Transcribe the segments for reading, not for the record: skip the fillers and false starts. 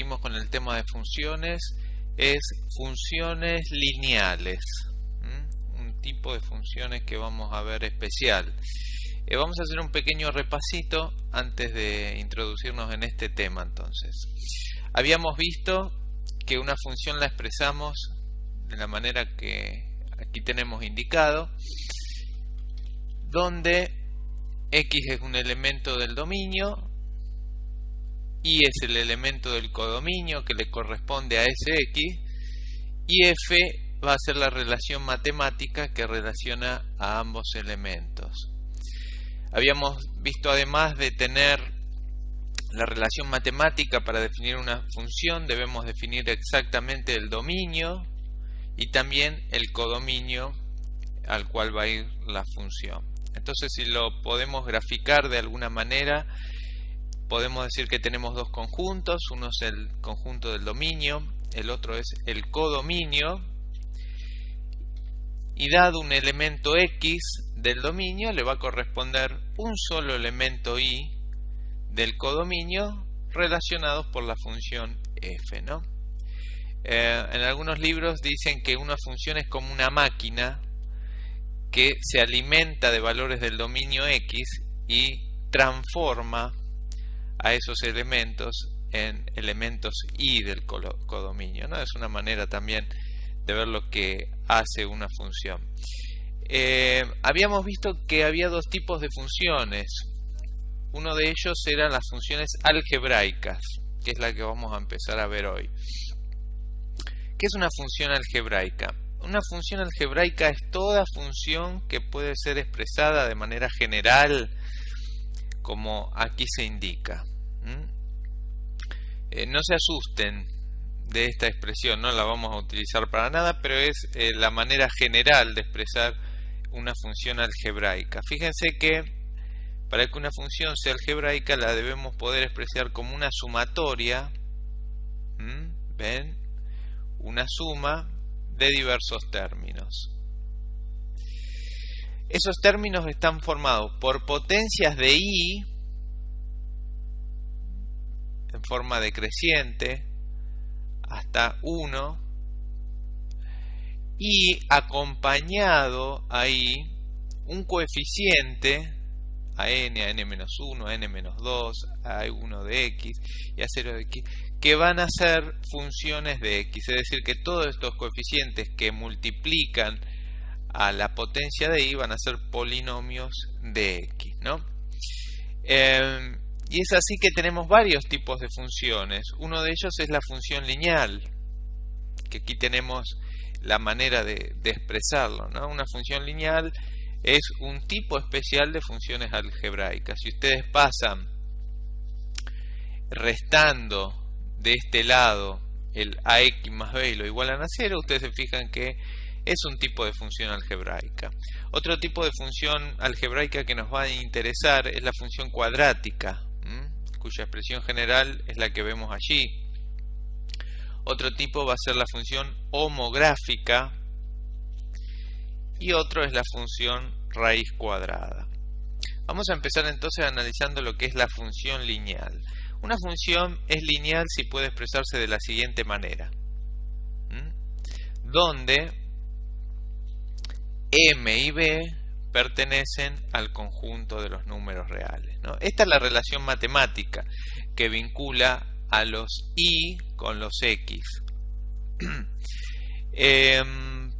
seguimos con el tema de funciones, es funciones lineales. Un tipo de funciones que vamos a ver especial. Vamos a hacer un pequeño repasito antes de introducirnos en este tema. Entonces, habíamos visto que una función la expresamos de la manera que aquí tenemos indicado, donde x es un elemento del dominio, y es el elemento del codominio que le corresponde a ese x, y f va a ser la relación matemática que relaciona a ambos elementos. Habíamos visto, además de tener la relación matemática para definir una función, debemos definir exactamente el dominio y también el codominio al cual va a ir la función. Entonces, si lo podemos graficar de alguna manera, podemos decir que tenemos dos conjuntos. Uno es el conjunto del dominio, el otro es el codominio, y dado un elemento x del dominio, le va a corresponder un solo elemento y del codominio relacionados por la función f, ¿no? En algunos libros dicen que una función es como una máquina que se alimenta de valores del dominio x y transforma a esos elementos en elementos y del codominio, ¿no? Es una manera también de ver lo que hace una función. Habíamos visto que había dos tipos de funciones. Uno de ellos eran las funciones algebraicas, que es la que vamos a empezar a ver hoy. ¿Qué es una función algebraica? Una función algebraica es toda función que puede ser expresada de manera general, como aquí se indica. No se asusten de esta expresión, no la vamos a utilizar para nada, pero es la manera general de expresar una función algebraica. Fíjense que para que una función sea algebraica la debemos poder expresar como una sumatoria, ¿ven? Una suma de diversos términos. Esos términos están formados por potencias de i en forma decreciente hasta 1 y acompañado ahí un coeficiente a n-1, a n-2, a 1 de x y a 0 de x, que van a ser funciones de x, es decir, que todos estos coeficientes que multiplican a la potencia de i van a ser polinomios de x, ¿no? Y es así que tenemos varios tipos de funciones. Uno de ellos es la función lineal, que aquí tenemos la manera de expresarlo, ¿no? Una función lineal es un tipo especial de funciones algebraicas. Si ustedes pasan restando de este lado el ax más b y lo igualan a 0, ustedes se fijan que es un tipo de función algebraica. Otro tipo de función algebraica que nos va a interesar es la función cuadrática, cuya expresión general es la que vemos allí. Otro tipo va a ser la función homográfica y otro es la función raíz cuadrada. Vamos a empezar entonces analizando lo que es la función lineal. Una función es lineal si puede expresarse de la siguiente manera, donde m y b pertenecen al conjunto de los números reales, ¿no? Esta es la relación matemática que vincula a los y con los x.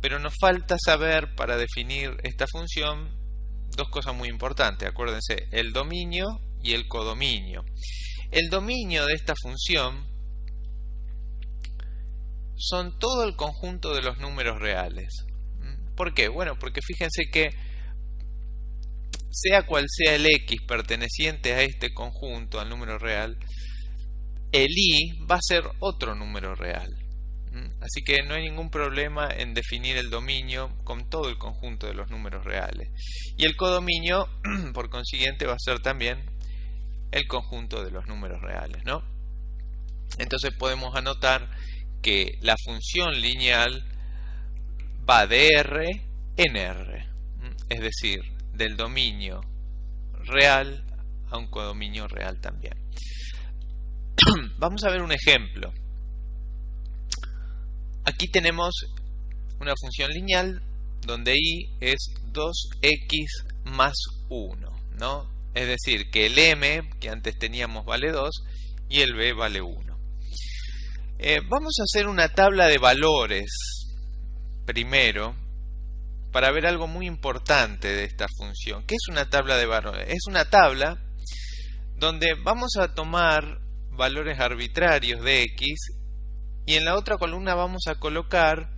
Pero nos falta saber, para definir esta función, dos cosas muy importantes. Acuérdense, el dominio y el codominio. El dominio de esta función son todo el conjunto de los números reales. ¿Por qué? Bueno, porque fíjense que sea cual sea el x perteneciente a este conjunto, al número real, el i va a ser otro número real. Así que no hay ningún problema en definir el dominio con todo el conjunto de los números reales. Y el codominio, por consiguiente, va a ser también el conjunto de los números reales, ¿no? Entonces podemos anotar que la función lineal va de R en R, es decir, del dominio real a un codominio real también. Vamos a ver un ejemplo. Aquí tenemos una función lineal donde y es 2x más 1, ¿no? Es decir, que el m, que antes teníamos, vale 2 y el b vale 1. Vamos a hacer una tabla de valores primero para ver algo muy importante de esta función. ¿Qué es una tabla de valores? Es una tabla donde vamos a tomar valores arbitrarios de x y en la otra columna vamos a colocar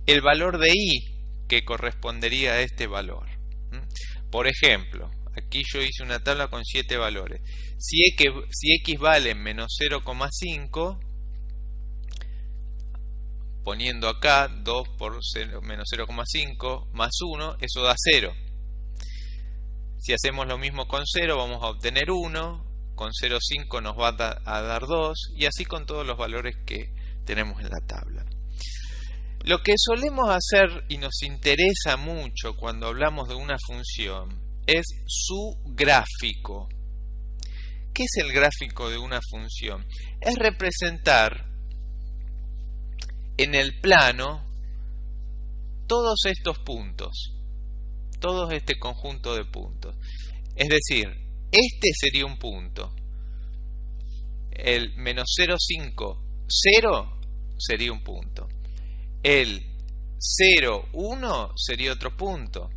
el valor de y que correspondería a este valor. Por ejemplo, aquí yo hice una tabla con 7 valores. Si x vale menos 0,5, poniendo acá 2 por menos 0,5 más 1, eso da 0. Si hacemos lo mismo con 0, vamos a obtener 1. Con 0,5 nos va a dar 2. Y así con todos los valores que tenemos en la tabla. Lo que solemos hacer y nos interesa mucho cuando hablamos de una función es su gráfico. ¿Qué es el gráfico de una función? Es representar en el plano todos estos puntos, todo este conjunto de puntos. Es decir, este sería un punto. El menos 0,5, 0 sería un punto. El 0, 1 sería otro punto.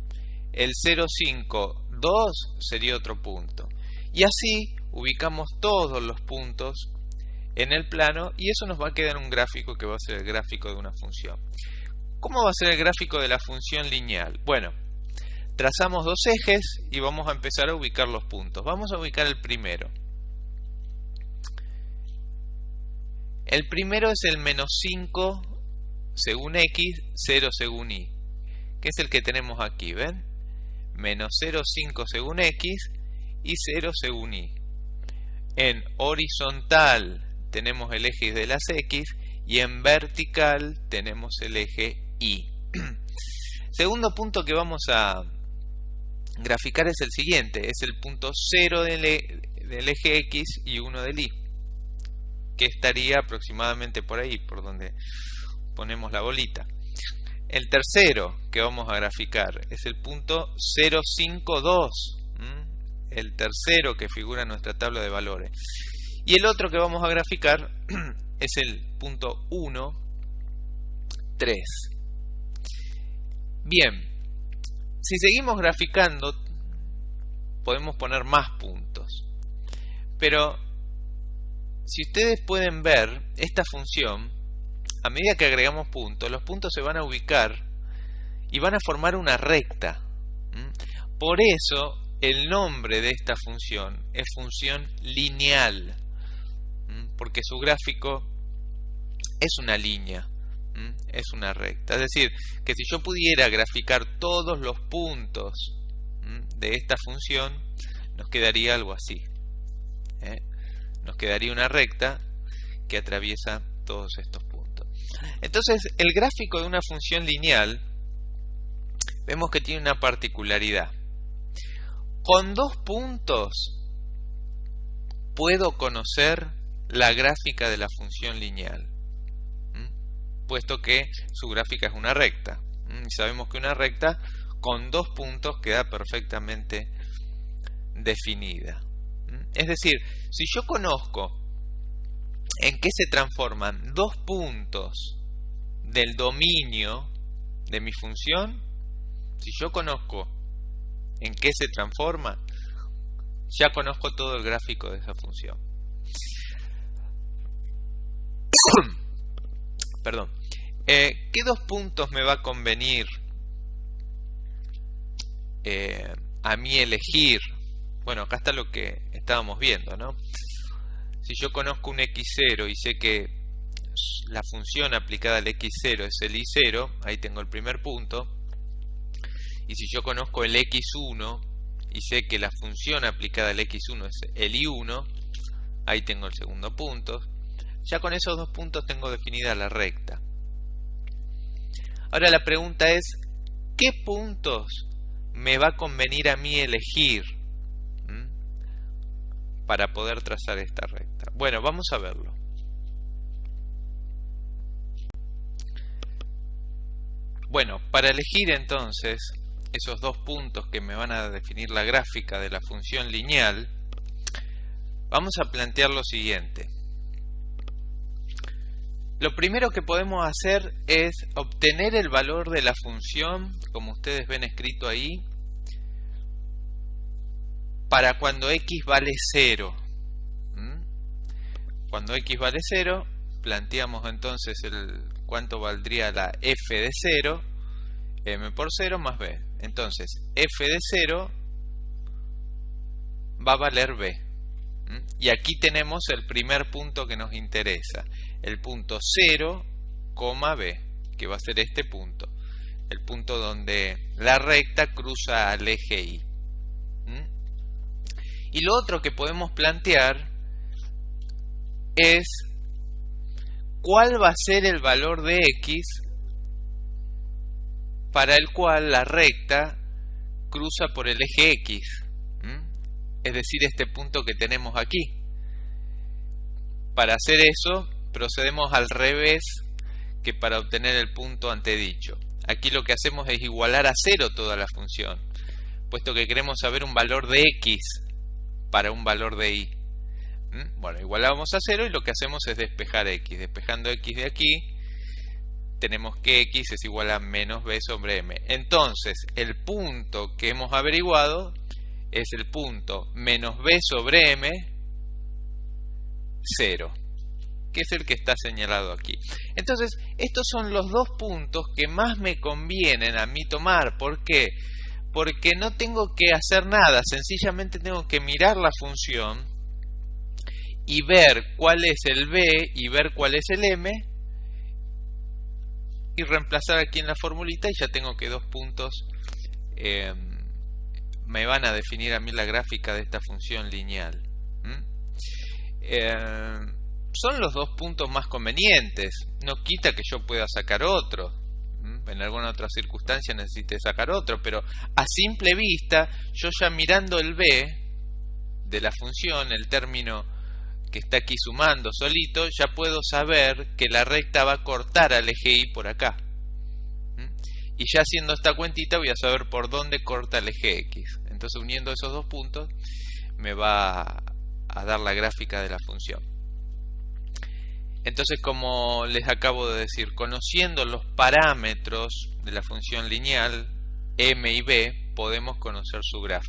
El 0,5, 2 sería otro punto. Y así ubicamos todos los puntos en el plano y eso nos va a quedar un gráfico que va a ser el gráfico de una función. ¿Cómo va a ser el gráfico de la función lineal? Bueno, trazamos dos ejes y vamos a empezar a ubicar los puntos. Vamos a ubicar el primero. El primero es el menos 5 según x, 0 según y, que es el que tenemos aquí, ¿ven? Menos 0,5 según x y 0 según y. En horizontal tenemos el eje de las x y en vertical tenemos el eje y. Segundo punto que vamos a graficar es el siguiente, es el punto 0 del eje x y 1 del y, que estaría aproximadamente por ahí, por donde ponemos la bolita. El tercero que vamos a graficar es el punto 0,52, el tercero que figura en nuestra tabla de valores. Y el otro que vamos a graficar es el punto 1, 3. Bien, si seguimos graficando podemos poner más puntos. Pero si ustedes pueden ver esta función, a medida que agregamos puntos, los puntos se van a ubicar y van a formar una recta. Por eso el nombre de esta función es función lineal, porque su gráfico es una línea, es una recta. Es decir, que si yo pudiera graficar todos los puntos de esta función, nos quedaría algo así. Nos quedaría una recta que atraviesa todos estos puntos. Entonces, el gráfico de una función lineal vemos que tiene una particularidad. Con 2 puntos puedo conocer la gráfica de la función lineal, puesto que su gráfica es una recta. Y sabemos que una recta con 2 puntos queda perfectamente definida. Es decir, si yo conozco en qué se transforman 2 puntos del dominio de mi función, si yo conozco en qué se transforma, ya conozco todo el gráfico de esa función. Perdón. ¿Qué 2 puntos me va a convenir a mí elegir? Bueno, acá está lo que estábamos viendo, ¿no? Si yo conozco un x0 y sé que la función aplicada al x0 es el y0, ahí tengo el primer punto. Y si yo conozco el x1 y sé que la función aplicada al x1 es el y1, ahí tengo el segundo punto. Ya con esos 2 puntos tengo definida la recta. Ahora la pregunta es, ¿qué puntos me va a convenir a mí elegir para poder trazar esta recta? Bueno, vamos a verlo. Bueno, para elegir entonces esos dos puntos que me van a definir la gráfica de la función lineal, vamos a plantear lo siguiente. Lo primero que podemos hacer es obtener el valor de la función, como ustedes ven escrito ahí, para cuando x vale 0. Cuando x vale 0, planteamos entonces cuánto valdría la f de 0, m por 0 más b. Entonces, f de 0 va a valer b. Y aquí tenemos el primer punto que nos interesa, el punto 0, b, que va a ser este punto, el punto donde la recta cruza al eje y. Y lo otro que podemos plantear es cuál va a ser el valor de x para el cual la recta cruza por el eje x. Es decir, este punto que tenemos aquí. Para hacer eso, procedemos al revés que para obtener el punto antedicho. Aquí lo que hacemos es igualar a 0 toda la función, puesto que queremos saber un valor de x para un valor de y. Bueno, igualamos a 0 y lo que hacemos es despejar x. Despejando x de aquí, tenemos que x es igual a menos b sobre m. Entonces, el punto que hemos averiguado es el punto menos b sobre m, 0, que es el que está señalado aquí. Entonces, estos son los dos puntos que más me convienen a mí tomar. ¿Por qué? Porque no tengo que hacer nada, sencillamente tengo que mirar la función y ver cuál es el b y ver cuál es el m y reemplazar aquí en la formulita y ya tengo que dos puntos me van a definir a mí la gráfica de esta función lineal. Son los dos puntos más convenientes, no quita que yo pueda sacar otro, en alguna otra circunstancia necesite sacar otro, pero a simple vista yo ya mirando el b de la función, el término que está aquí sumando solito, ya puedo saber que la recta va a cortar al eje y por acá. Y ya haciendo esta cuentita voy a saber por dónde corta el eje x. Entonces, uniendo esos dos puntos me va a dar la gráfica de la función. Entonces, como les acabo de decir, conociendo los parámetros de la función lineal m y b, podemos conocer su gráfica.